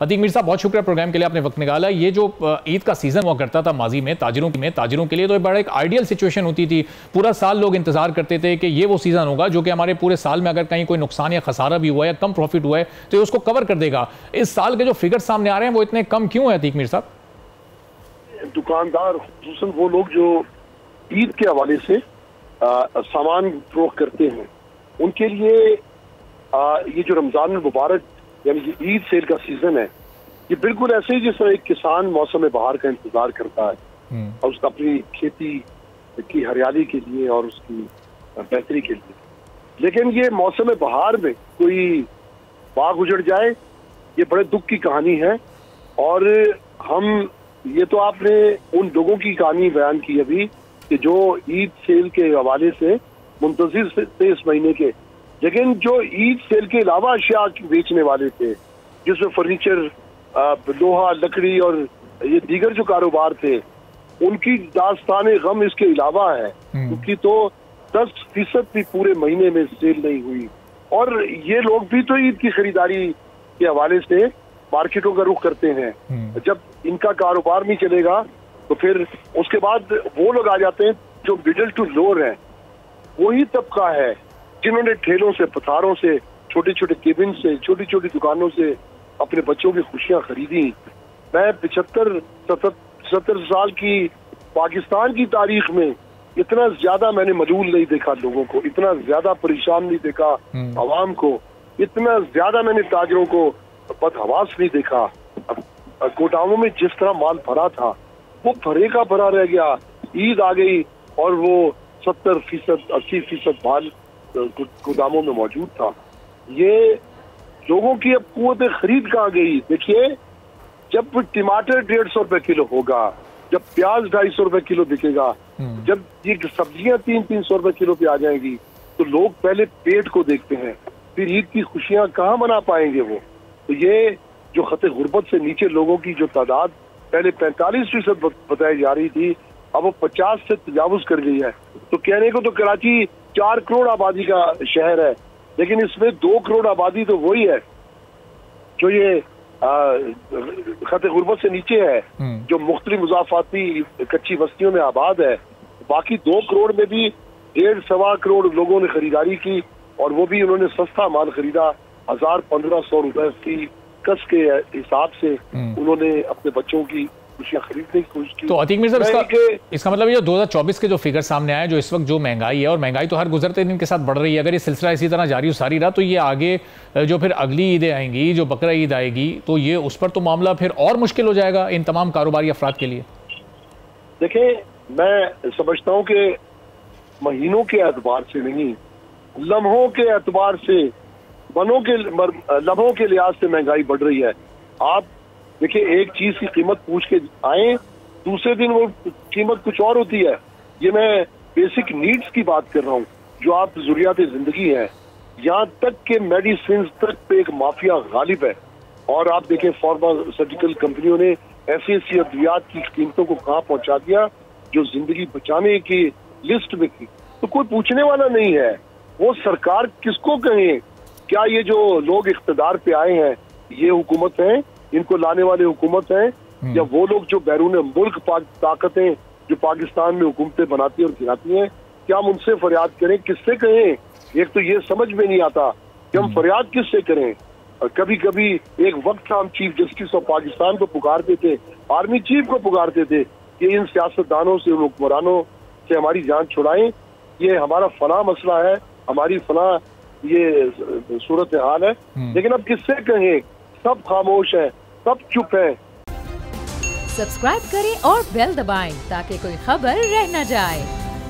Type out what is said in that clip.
अतीक मीर साहब, बहुत शुक्रिया प्रोग्राम के लिए, आपने वक्त निकाला। ये जो ईद का सीजन हुआ करता था माजी में ताजिरों के लिए, तो ये बड़ा एक आइडियल सिचुएशन होती थी। पूरा साल लोग इंतजार करते थे कि ये वो सीजन होगा जो कि हमारे पूरे साल में अगर कहीं कोई नुकसान या खसारा भी हुआ है, कम प्रॉफिट हुआ है, तो ये उसको कवर कर देगा। इस साल के जो फिगर सामने आ रहे हैं वो इतने कम क्यों है अतीक मीर साहब? दुकानदार, खुसूसन वो लोग जो ईद के हवाले से सामान फरोख्त करते हैं, उनके लिए ये जो रमजान मुबारक यानी कि ईद सेल का सीजन है, ये बिल्कुल ऐसे ही जैसे एक किसान मौसम बहार का इंतजार करता है और उसका अपनी खेती की हरियाली के लिए और उसकी बेहतरी के लिए। लेकिन ये मौसम बहार में कोई बाग उजड़ जाए, ये बड़े दुख की कहानी है। और हम ये तो आपने उन लोगों की कहानी बयान की अभी कि जो ईद सेल के हवाले से मुंतजिर थे इस महीने के, लेकिन जो ईद सेल के अलावा अशिया बेचने वाले थे, जिसमें फर्नीचर, लोहा, लकड़ी और ये दीगर जो कारोबार थे, उनकी दास्ताने गम इसके अलावा है, क्योंकि तो 10% भी पूरे महीने में सेल नहीं हुई। और ये लोग भी तो ईद की खरीदारी के हवाले से मार्केटों का रुख करते हैं। जब इनका कारोबार नहीं चलेगा तो फिर उसके बाद वो लोग आ जाते हैं जो मिडिल टू लोअर है, वही तबका है जिन्होंने ठेलों से, पथारों से, छोटे छोटे केबिन से, छोटी छोटी दुकानों से अपने बच्चों की खुशियां खरीदी। मैं 75-70 साल की पाकिस्तान की तारीख में इतना ज्यादा मैंने मलूल नहीं देखा लोगों को, इतना ज्यादा परेशान नहीं देखा आवाम को, इतना ज्यादा मैंने ताजरों को बदहवास नहीं देखा। गोदामों में जिस तरह माल भरा था वो भरे का भरा रह गया। ईद आ गई और वो 70%, 80% माल गोदामों में मौजूद था। ये लोगों की अब कुव्वत खरीद कहाँ गई? देखिए, जब टमाटर 150 रुपए किलो होगा, जब प्याज 250 रुपए किलो बिकेगा, जब ये सब्जियां 300-300 रुपए किलो पे आ जाएंगी, तो लोग पहले पेट को देखते हैं, फिर ईद की खुशियां कहाँ मना पाएंगे वो। तो ये जो खते गुर्बत से नीचे लोगों की जो तादाद पहले 45% बताई जा रही थी, अब वो 50 से तजावुज कर गई है। तो कहने को तो कराची 4 करोड़ आबादी का शहर है, लेकिन इसमें 2 करोड़ आबादी तो वही है जो ये खते गुर्बत से नीचे है, जो मुख्तलिफ मुजाफाती कच्ची बस्तियों में आबाद है। बाकी 2 करोड़ में भी 1.5-1.25 करोड़ लोगों ने खरीदारी की, और वो भी उन्होंने सस्ता माल खरीदा। 1000-1500 रुपए की कस के हिसाब से उन्होंने अपने बच्चों की खुशियां खरीदने की कोशिश की। तो अतीक मिर्जा, इसका मतलब ये 2024 के जो फिगर सामने आए, जो इस वक्त जो महंगाई है, और महंगाई तो हर गुजरते दिन के साथ बढ़ रही है, अगर ये सिलसिला इसी तरह जारी सारी रहा तो ये आगे जो फिर अगली ईदें आएंगी, जो बकरा ईद आएगी, तो ये उस पर तो मामला फिर और मुश्किल हो जाएगा इन तमाम कारोबारी अफराद के लिए। देखिए, मैं समझता हूँ कि महीनों के एतबार से नहीं, लम्हों के एतबार से, लम्हों के लिहाज से महंगाई बढ़ रही है। आप देखिए, एक चीज की कीमत पूछ के आए, दूसरे दिन वो कीमत कुछ और होती है। ये मैं बेसिक नीड्स की बात कर रहा हूँ, जो आप जरूरियात जिंदगी है। यहाँ तक के मेडिसिन तक पे एक माफिया गालिब है। और आप देखें, फार्मास्यूटिकल कंपनियों ने ऐसी ऐसी अद्वियात की कीमतों को कहाँ पहुंचा दिया जो जिंदगी बचाने की लिस्ट में थी। तो कोई पूछने वाला नहीं है। वो सरकार किसको कहें? क्या ये जो लोग इख्तिदार पे आए हैं ये हुकूमत है, इनको लाने वाले हुकूमत है, या वो लोग जो बैरून मुल्क ताकतें जो पाकिस्तान में हुकूमतें बनाती और गिराती हैं? क्या हम उनसे फरियाद करें? किससे कहें? एक तो ये समझ में नहीं आता कि हम फरियाद किससे करें। कभी कभी एक वक्त हम चीफ जस्टिस ऑफ पाकिस्तान को पुकारते थे, आर्मी चीफ को पुकारते थे कि इन सियासतदानों से, उन हुक्मरानों से हमारी जान छुड़ाएं, ये हमारा फला मसला है, हमारी फला ये सूरत हाल है। लेकिन अब किससे कहें? सब खामोश है, सब चुप है। सब्सक्राइब करें और बेल दबाएं ताकि कोई खबर रह न जाए।